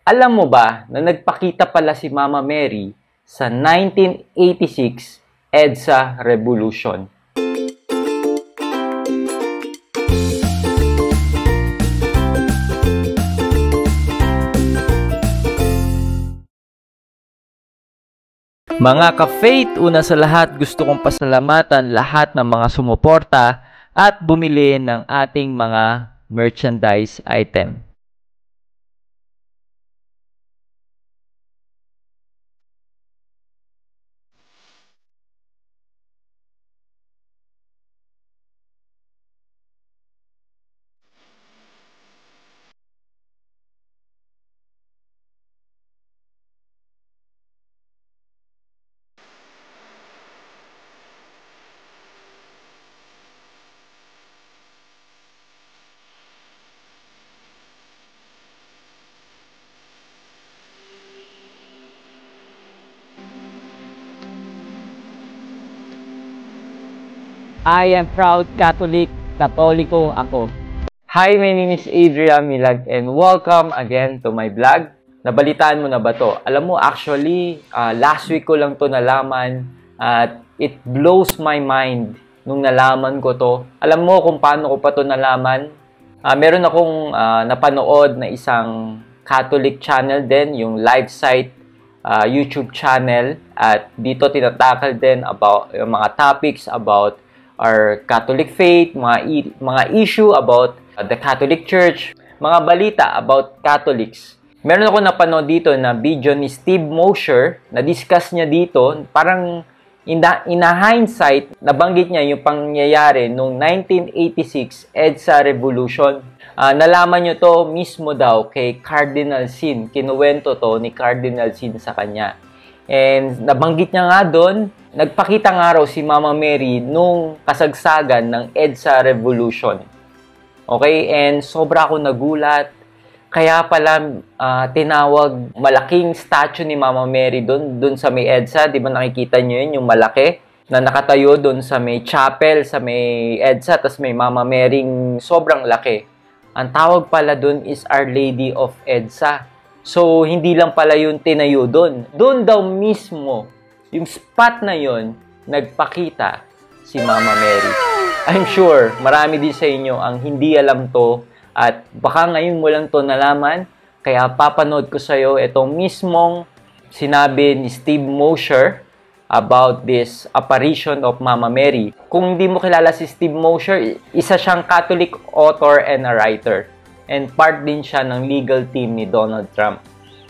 Alam mo ba na nagpakita pala si Mama Mary sa 1986 EDSA Revolution? Mga ka-faith, una sa lahat gusto kong pasalamatan lahat ng mga sumuporta at bumili ng ating mga merchandise item. I am proud Catholic, Katoliko ako. Hi, my name is Adrian Milag and welcome again to my vlog. Nabalitaan mo na ba to? Alam mo, actually, last week ko lang to nalaman at it blows my mind nung nalaman ko to. Alam mo kung paano ko pa to nalaman? Meron akong napanood na isang Catholic channel din, yung live site YouTube channel, at dito tinatakal din about yung mga topics about our Catholic faith, mga issue about the Catholic Church, mga balita about Catholics. Meron ako napanood dito na video ni Steve Mosher na discuss niya dito, parang in hindsight, nabanggit niya yung pangyayari noong 1986 EDSA Revolution. Nalaman niyo to mismo daw kay Cardinal Sin. Kinuwento to ni Cardinal Sin sa kanya. And nabanggit niya nga doon, nagpakita nga raw si Mama Mary nung kasagsagan ng EDSA Revolution. Okay? And sobra ako nagulat. Kaya pala tinawag malaking statue ni Mama Mary doon sa may EDSA. Di ba nakikita niyo yun, yung malaki na nakatayo doon sa may chapel, sa may EDSA, tas may Mama Mary sobrang laki. Ang tawag pala doon is Our Lady of EDSA. So, hindi lang pala yung tinayo doon. Doon daw mismo, yung spot na yon nagpakita si Mama Mary. I'm sure, marami din sa inyo ang hindi alam to at baka ngayon mo lang to nalaman. Kaya papanood ko sa iyo itong mismong sinabi ni Steve Mosher about this apparition of Mama Mary. Kung hindi mo kilala si Steve Mosher, isa siyang Catholic author and a writer. And part din siya ng legal team ni Donald Trump.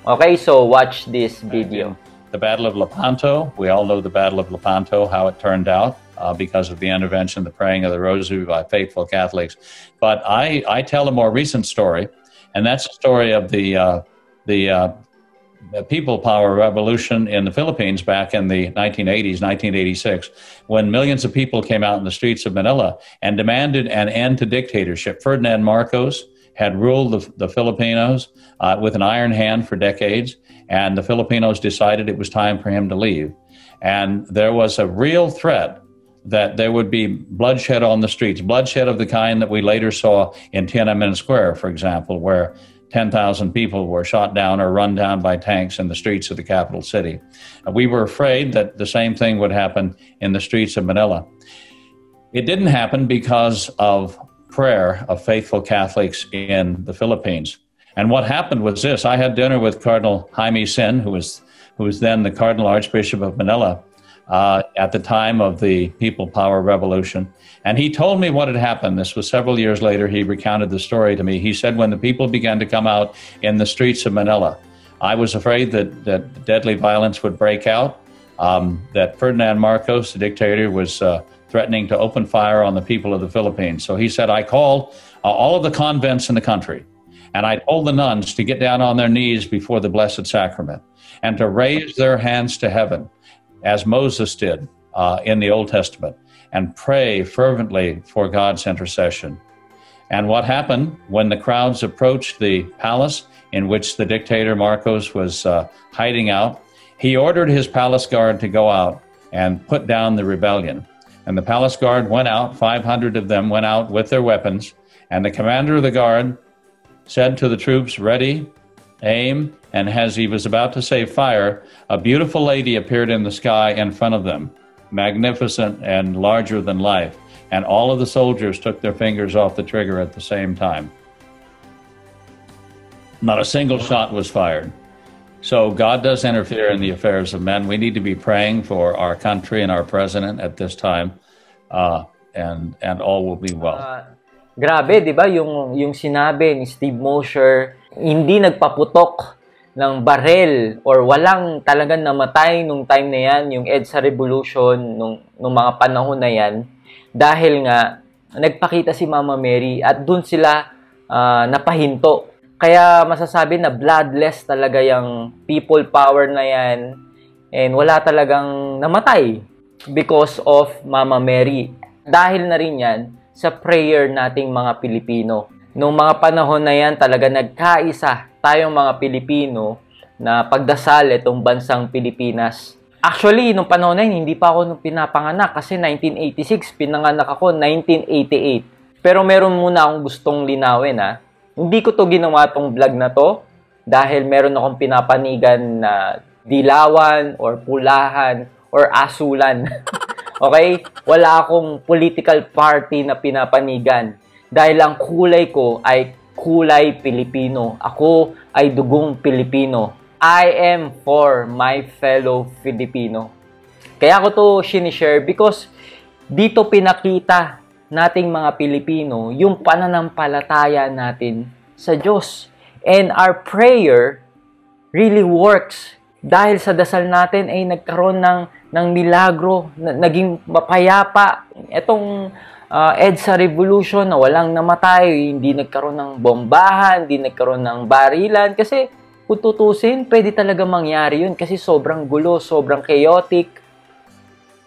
Okay, so watch this video. The Battle of Lepanto, we all know the Battle of Lepanto, how it turned out because of the intervention, the praying of the rosary by faithful Catholics. But I tell a more recent story, and that's the story of the People Power Revolution in the Philippines back in the 1980s, 1986, when millions of people came out in the streets of Manila and demanded an end to dictatorship. Ferdinand Marcos had ruled the Filipinos with an iron hand for decades, and the Filipinos decided it was time for him to leave. And there was a real threat that there would be bloodshed on the streets, bloodshed of the kind that we later saw in Tiananmen Square, for example, where 10,000 people were shot down or run down by tanks in the streets of the capital city. We were afraid that the same thing would happen in the streets of Manila. It didn't happen because of prayer of faithful Catholics in the Philippines. And what happened was this: I had dinner with Cardinal Jaime Sin, who was then the Cardinal Archbishop of Manila at the time of the People Power Revolution. And he told me what had happened. This was several years later. He recounted the story to me. He said when the people began to come out in the streets of Manila, I was afraid that deadly violence would break out, that Ferdinand Marcos, the dictator, was threatening to open fire on the people of the Philippines. So he said, I called all of the convents in the country, and I told the nuns to get down on their knees before the Blessed Sacrament and to raise their hands to heaven, as Moses did in the Old Testament, and pray fervently for God's intercession. And what happened when the crowds approached the palace in which the dictator Marcos was hiding out? He ordered his palace guard to go out and put down the rebellion. And the palace guard went out, 500 of them went out with their weapons, and the commander of the guard said to the troops, ready, aim, and as he was about to say fire, a beautiful lady appeared in the sky in front of them, magnificent and larger than life, and all of the soldiers took their fingers off the trigger at the same time. Not a single shot was fired. So God does interfere in the affairs of men. We need to be praying for our country and our president at this time, and all will be well. Grabe, di ba? Yung sinabi ni Steve Mosher, hindi nagpaputok ng barel or walang talagang namatay nung time na yan, yung EDSA Revolution, nung mga panahon na yan, dahil nga nagpakita si Mama Mary at dun sila napahinto. Kaya masasabi na bloodless talaga yung people power na yan, and wala talagang namatay because of Mama Mary. Dahil na rin yan sa prayer nating mga Pilipino. Noong mga panahon na yan, talaga nagkaisa tayong mga Pilipino na pagdasal itong bansang Pilipinas. Actually, nung panahon na yun, hindi pa ako nung pinapanganak kasi 1986, pinanganak ako 1988. Pero meron muna akong gustong linawin, ha. Hindi ko to ginawa tong vlog na to dahil meron akong pinapanigan na dilawan or pulahan or asulan. Okay? Wala akong political party na pinapanigan dahil ang kulay ko ay kulay Pilipino. Ako ay dugong Pilipino. I am for my fellow Filipino. Kaya ko to sinishare because dito pinakita nating mga Pilipino yung pananampalataya natin sa Diyos. And our prayer really works. Dahil sa dasal natin ay nagkaroon ng milagro, naging mapayapa. Itong EDSA Revolution na walang namatay, hindi nagkaroon ng bombahan, hindi nagkaroon ng barilan. Kasi kung tutusin, pwede talaga mangyari yun kasi sobrang gulo, sobrang chaotic.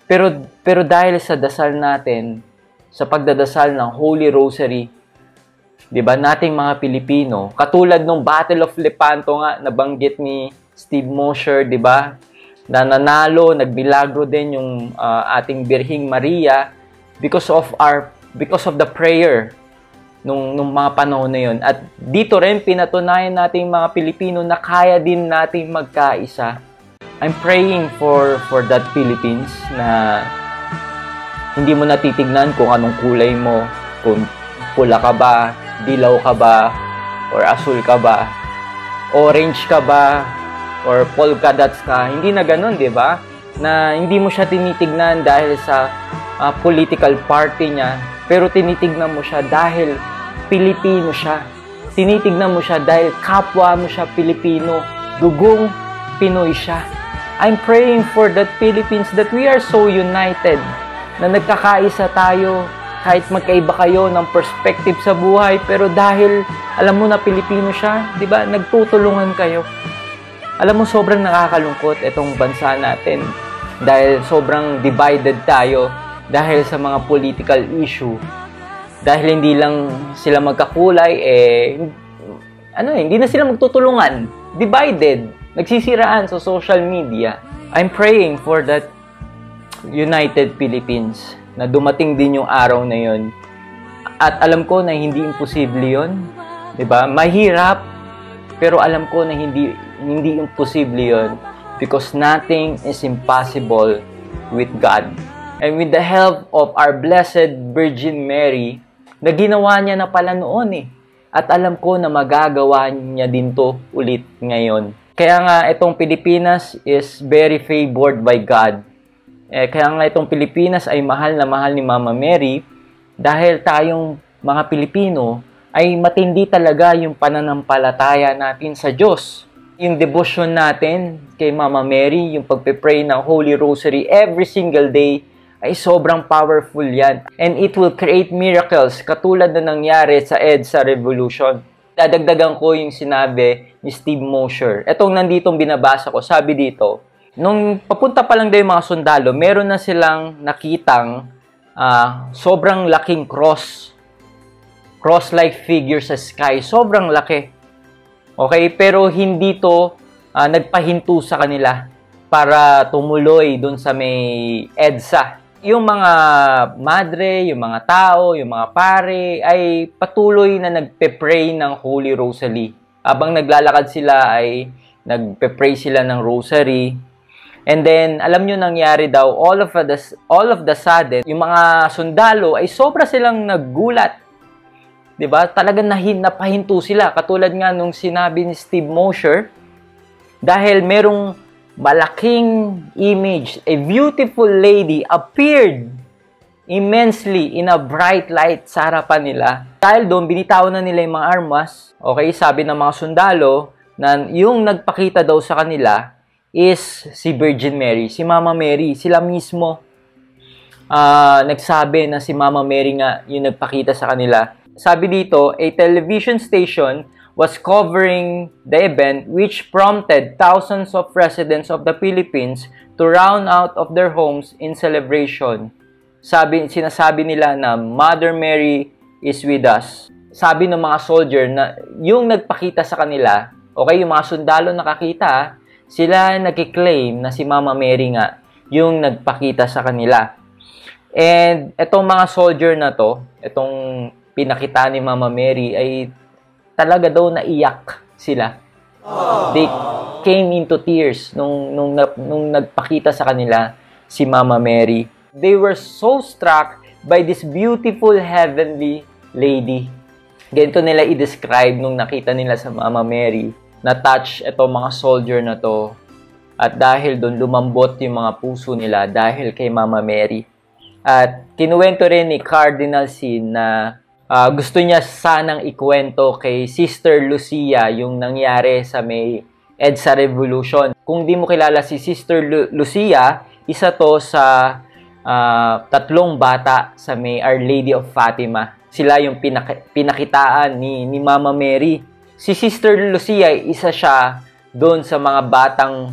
Pero dahil sa dasal natin, sa pagdadasal ng Holy Rosary, di ba, nating mga Pilipino, katulad nung Battle of Lepanto nga, nabanggit ni Steve Mosher, di ba, na nanalo, nagbilagro din yung ating Birhing Maria because of the prayer nung mga panahon na yun. At dito rin, pinatunayan nating mga Pilipino na kaya din nating magkaisa. I'm praying for that Philippines na hindi mo natitignan kung anong kulay mo, kung pula ka ba, dilaw ka ba, or asul ka ba, orange ka ba, or polka dots ka. Hindi na ganun, di ba? Na hindi mo siya tinitignan dahil sa political party niya, pero tinitignan mo siya dahil Pilipino siya. Tinitignan mo siya dahil kapwa mo siya Pilipino, dugong Pinoy siya. I'm praying for that Philippines that we are so united, na nagkakaisa tayo kahit magkaiba kayo ng perspective sa buhay, pero dahil alam mo na Pilipino siya, di ba, nagtutulungan kayo. Alam mo, sobrang nakakalungkot itong bansa natin dahil sobrang divided tayo dahil sa mga political issue. Dahil hindi lang sila magkakulay, hindi na sila magtutulungan. Divided, nagsisiraan sa social media. I'm praying for that United Philippines, na dumating din yung araw na yun. At alam ko na hindi imposible yun. Diba? Mahirap, pero alam ko na hindi imposible yun because nothing is impossible with God. And with the help of our Blessed Virgin Mary, na ginawa niya na pala noon eh. At alam ko na magagawa niya din to ulit ngayon. Kaya nga itong Pilipinas is very favored by God. Kaya nga itong Pilipinas ay mahal na mahal ni Mama Mary dahil tayong mga Pilipino ay matindi talaga yung pananampalataya natin sa Diyos. Yung devotion natin kay Mama Mary, yung pagpe-pray ng Holy Rosary every single day ay sobrang powerful yan. And it will create miracles katulad na nangyari sa EDSA Revolution. Dadagdagan ko yung sinabi ni Steve Mosher. Etong nanditong binabasa ko, sabi dito, nung papunta pa lang daw yung mga sundalo, meron na silang nakitang sobrang laking cross-like figure sa sky. Sobrang laki. Okay? Pero hindi to nagpahinto sa kanila para tumuloy dun sa may EDSA. Yung mga madre, yung mga tao, yung mga pare ay patuloy na nagpe-pray ng Holy Rosary. Habang naglalakad sila ay nagpe-pray sila ng rosary. And then, alam nyo nangyari daw, all of the sudden, yung mga sundalo ay sobra silang naggulat. 'Di ba? Talagang napahinto sila. Katulad nga nung sinabi ni Steve Mosher, dahil merong malaking image, a beautiful lady appeared immensely in a bright light sa harapan nila. Dahil doon, binitawan na nila yung mga armas. Okay, sabi ng mga sundalo na yung nagpakita daw sa kanila is si Virgin Mary, si Mama Mary. Sila mismo nagsabi na si Mama Mary nga yung nagpakita sa kanila. Sabi dito, a television station was covering the event which prompted thousands of residents of the Philippines to run out of their homes in celebration. Sinasabi nila na Mother Mary is with us. Sabi ng mga soldier na yung nagpakita sa kanila, okay, yung mga sundalo nakakita, sila nag-claim na si Mama Mary nga yung nagpakita sa kanila. And itong mga soldier na to, itong pinakita ni Mama Mary ay talaga daw naiyak sila. They came into tears nung nagpakita sa kanila si Mama Mary. They were so struck by this beautiful heavenly lady. Ganito nila i-describe nung nakita nila sa Mama Mary. Na-touch itong mga soldier na to. At dahil doon lumambot yung mga puso nila dahil kay Mama Mary. At kinuwento rin ni Cardinal Sin na gusto niya sanang ikwento kay Sister Lucia yung nangyari sa may EDSA Revolution. Kung di mo kilala si Sister Lucia, isa to sa tatlong bata sa may Our Lady of Fatima. Sila yung pinakitaan ni Mama Mary. Si Sister Lucia, isa siya doon sa mga batang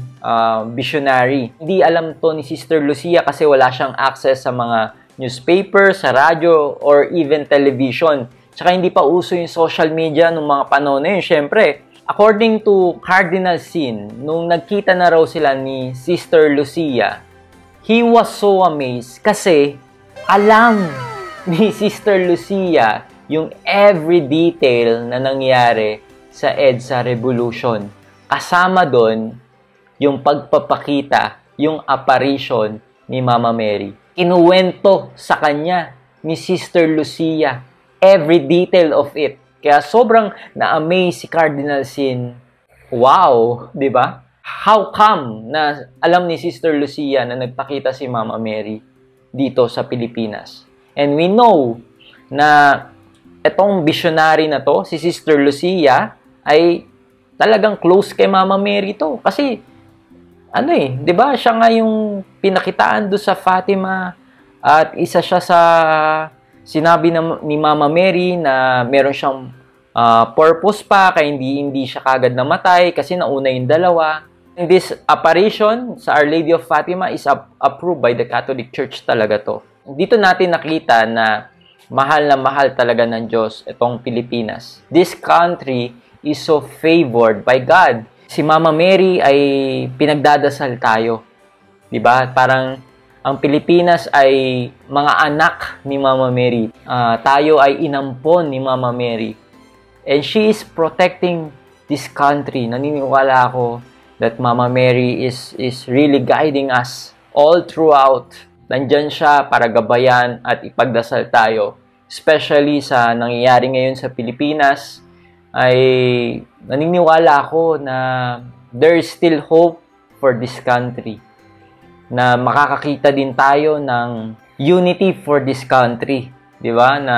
visionary. Hindi alam to ni Sister Lucia kasi wala siyang access sa mga newspaper, sa radyo, or even television. Tsaka hindi pa uso yung social media nung mga panahon na yun. Siyempre, according to Cardinal Sin, nung nagkita na raw sila ni Sister Lucia, he was so amazed kasi alam ni Sister Lucia yung every detail na nangyari sa EDSA Revolution. Kasama doon yung pagpapakita, yung apparition ni Mama Mary. Kinuwento sa kanya ni Sister Lucia every detail of it. Kaya sobrang na-amaze si Cardinal Sin. Wow, di ba? How come na alam ni Sister Lucia na nagpakita si Mama Mary dito sa Pilipinas? And we know na itong visionary na to, si Sister Lucia, ay talagang close kay Mama Mary to. Kasi, di ba? Siya nga yung pinakitaan do sa Fatima at isa siya sa sinabi ni Mama Mary na meron siyang purpose pa, kaya hindi siya kagad namatay kasi nauna yung dalawa. And this apparition sa Our Lady of Fatima is approved by the Catholic Church talaga to. Dito natin nakita na mahal talaga ng Diyos itong Pilipinas. This country is so favored by God. Si Mama Mary ay pinagdadasal tayo. 'Di ba? Parang ang Pilipinas ay mga anak ni Mama Mary. Tayo ay inampon ni Mama Mary. And she is protecting this country. Naniniwala ako that Mama Mary is really guiding us all throughout. Nandyan siya para gabayan at ipagdasal tayo. Especially sa nangyayari ngayon sa Pilipinas, ay naniniwala ako na there is still hope for this country. Na makakakita din tayo ng unity for this country. Di ba? Na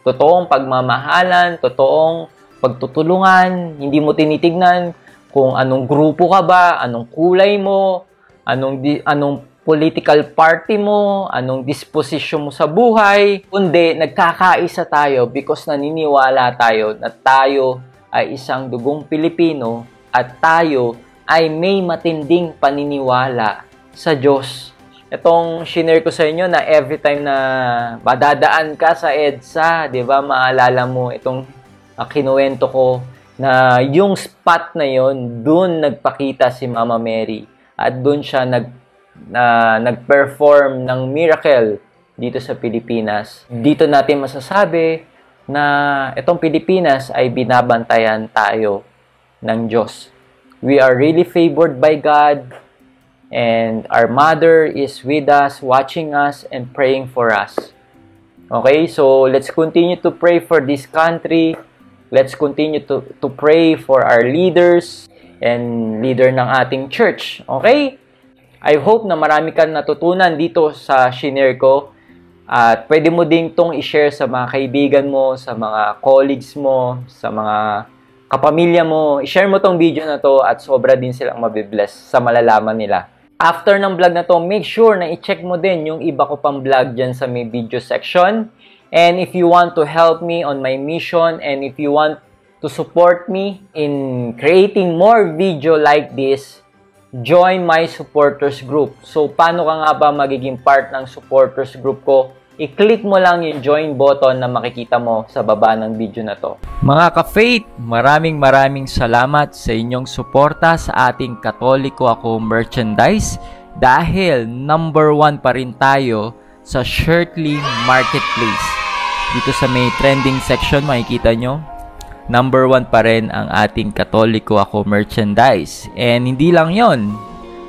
totoong pagmamahalan, totoong pagtutulungan, hindi mo tinitignan kung anong grupo ka ba, anong kulay mo, anong political party mo, anong disposisyon mo sa buhay. Kundi nagkakaisa tayo because naniniwala tayo na tayo ay isang dugong Pilipino at tayo ay may matinding paniniwala sa Diyos. Itong shinare ko sa inyo na every time na madadaan ka sa EDSA, di ba, maalala mo itong kinuwento ko na yung spot na yon, doon nagpakita si Mama Mary at doon siya nag-perform ng miracle dito sa Pilipinas. Dito natin masasabi na itong Pilipinas ay binabantayan tayo ng Diyos. We are really favored by God, and our mother is with us, watching us, and praying for us. Okay, so let's continue to pray for this country. Let's continue to pray for our leaders and leader ng ating church. Okay? I hope na marami kang natutunan dito sa shinare ko. At pwede mo ding tong i-share sa mga kaibigan mo, sa mga colleagues mo, sa mga kapamilya mo. I-share mo tong video na to at sobra din silang mabibless sa malalaman nila. After ng vlog na to, make sure na i-check mo din yung iba ko pang vlog dyan sa may video section. And if you want to help me on my mission, and if you want to support me in creating more video like this, join my supporters group. So, paano ka nga ba magiging part ng supporters group ko? I-click mo lang yung join button na makikita mo sa baba ng video na to. Mga ka-faith, maraming salamat sa inyong suporta sa ating Katoliko Ako merchandise dahil number 1 pa rin tayo sa Shirtly Marketplace. Dito sa may trending section makikita nyo, number 1 pa rin ang ating Katoliko Ako merchandise. And hindi lang yon,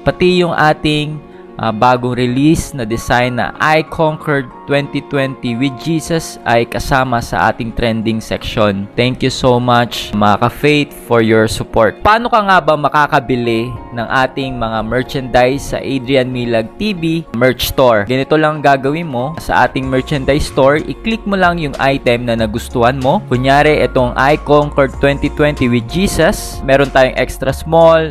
pati yung ating bagong release na design na I Conquered 2020 with Jesus ay kasama sa ating trending section. Thank you so much mga ka-faith for your support. Paano ka nga ba makakabili ng ating mga merchandise sa Adrian Milag TV merch store? Ganito lang gagawin mo sa ating merchandise store. I-click mo lang yung item na nagustuhan mo. Kunyari itong I Conquered 2020 with Jesus. Meron tayong extra small,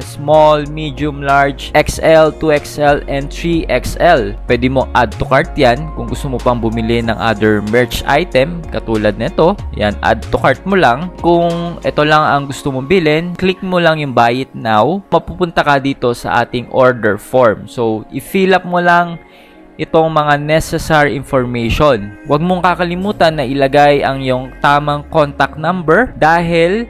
medium, large, XL, 2XL, and 3XL. Pwede mo add to cart yan kung gusto mo pang bumili ng other merch item katulad nito. Yan, add to cart mo lang. Kung ito lang ang gusto mong bilhin, click mo lang yung buy it now. Mapupunta ka dito sa ating order form. So, i-fill up mo lang itong mga necessary information. Huwag mong kakalimutan na ilagay ang iyong tamang contact number dahil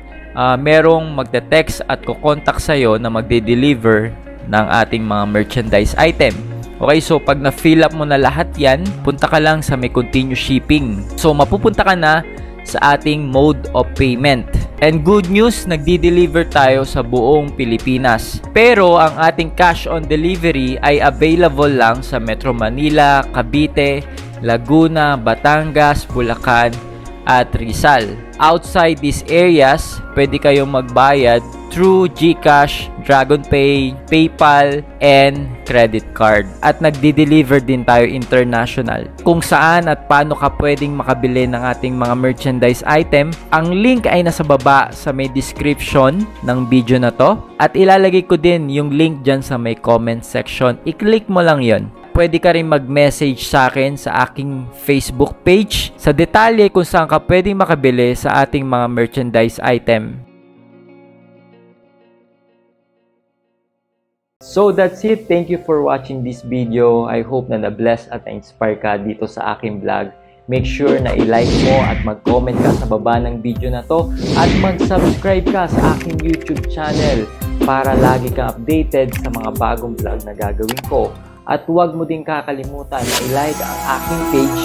merong magte-text at kukontak sa'yo na magde-deliver ng ating mga merchandise item. Okay, so pag na-fill up mo na lahat yan, punta ka lang sa may continue shipping. So, mapupunta ka na sa ating mode of payment. And good news, nagdi-deliver tayo sa buong Pilipinas. Pero ang ating cash on delivery ay available lang sa Metro Manila, Cavite, Laguna, Batangas, Bulacan, at Rizal. Outside these areas, pwede kayong magbayad through GCash, DragonPay, PayPal, and credit card. At nagdi-deliver din tayo international. Kung saan at paano ka pwedeng makabili ng ating mga merchandise item, ang link ay nasa baba sa may description ng video na to. At ilalagay ko din yung link dyan sa may comment section. I-click mo lang yon. Pwede ka rin mag-message sa akin sa aking Facebook page sa detalye kung saan ka pwedeng makabili sa ating mga merchandise item. So that's it. Thank you for watching this video. I hope na na-bless at na-inspire ka dito sa aking vlog. Make sure na i-like mo at mag-comment ka sa baba ng video na to at mag-subscribe ka sa aking YouTube channel para lagi kang updated sa mga bagong vlog na gagawin ko. At huwag mo din kakalimutan na i-like ang aking page.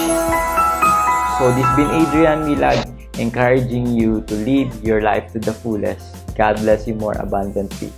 So this been Adrian Milag, encouraging you to live your life to the fullest. God bless you more abundantly.